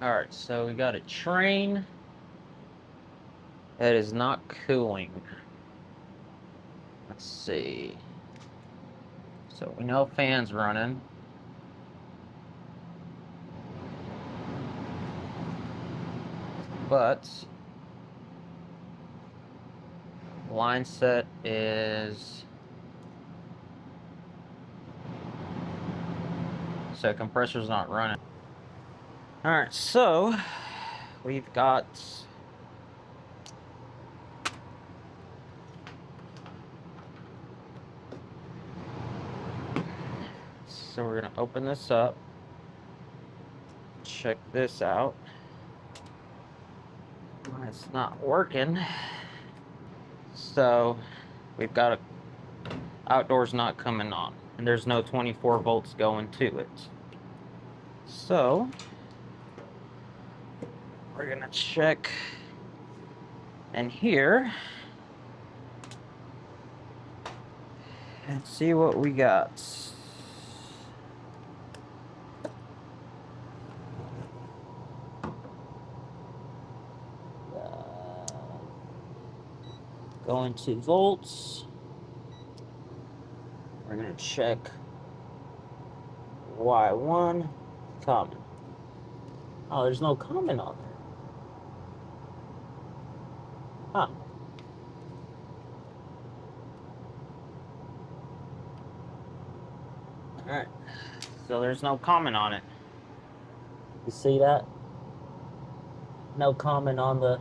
Alright, so we got a train that is not cooling. Let's see. So we know fan's running. But line set is, so compressor's not running. Alright, so we've got so we're gonna open this up, check this out. It's not working. So we've got a outdoors not coming on, and there's no 24 volts going to it. So we're gonna check in here and see what we got. Going to volts. We're gonna check Y1 common. Oh, there's no common on there. Huh. Alright. So there's no common on it. You see that? No common on the...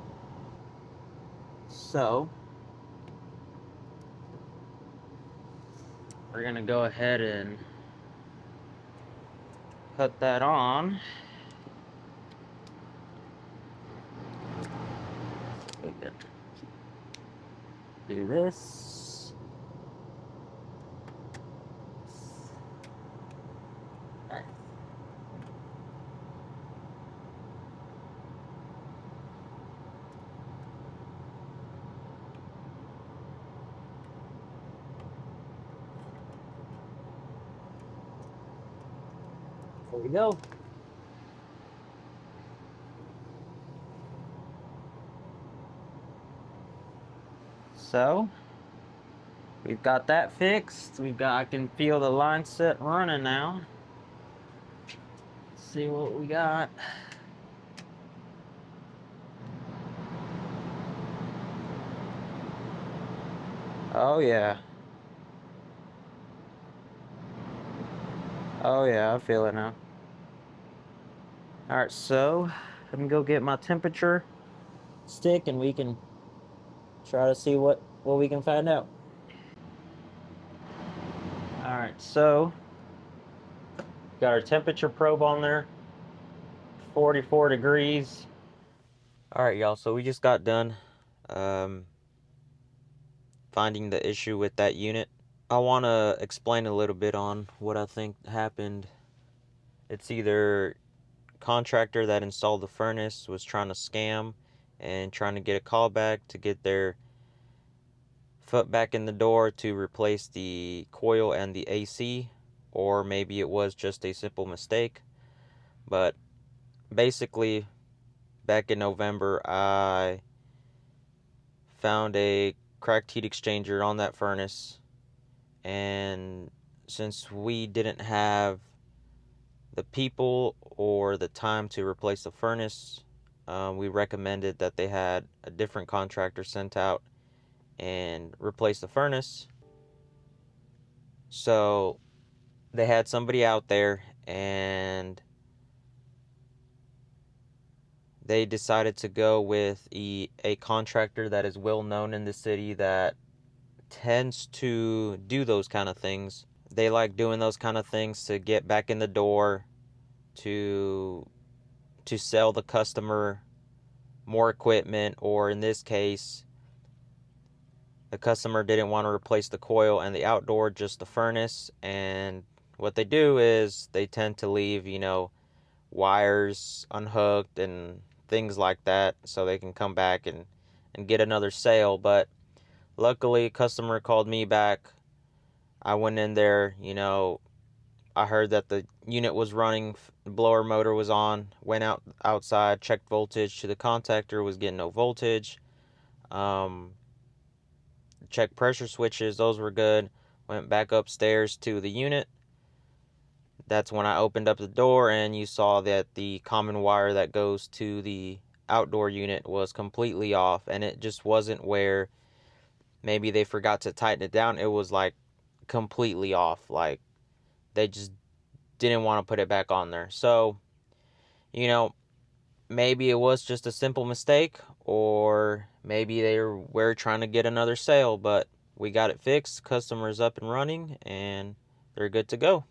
So we're gonna go ahead and put that on. We can do this. Alright. There we go. So we've got that fixed. I can feel the line set running now. Let's see what we got. Oh yeah. Oh yeah, I feel it now. Alright, so let me go get my temperature stick and we can try to see what we can find out. Alright, so got our temperature probe on there. 44 degrees. Alright y'all, so we just got done finding the issue with that unit. I want to explain a little bit on what I think happened. It's either contractor that installed the furnace was trying to scam and trying to get a callback to get their foot back in the door to replace the coil and the AC, or maybe it was just a simple mistake. But basically, back in November, I found a cracked heat exchanger on that furnace, and since we didn't have the people or the time to replace the furnace, we recommended that they had a different contractor sent out and replace the furnace. So they had somebody out there, and they decided to go with a contractor that is well known in the city that tends to do those kind of things. They like doing those kind of things to get back in the door, to sell the customer more equipment, or in this case, the customer didn't want to replace the coil and the outdoor, just the furnace. And what they do is they tend to leave, wires unhooked and things like that so they can come back and get another sale. But luckily, customer called me back. I went in there, I heard that the unit was running, the blower motor was on, went outside, checked voltage to the contactor, was getting no voltage. Checked pressure switches, those were good. Went back upstairs to the unit. That's when I opened up the door and you saw that the common wire that goes to the outdoor unit was completely off, and it just wasn't where maybe they forgot to tighten it down. It was like completely off. Like they just didn't want to put it back on there. So, you know, maybe it was just a simple mistake, or maybe they were trying to get another sale, but we got it fixed. Customers up and running, and they're good to go.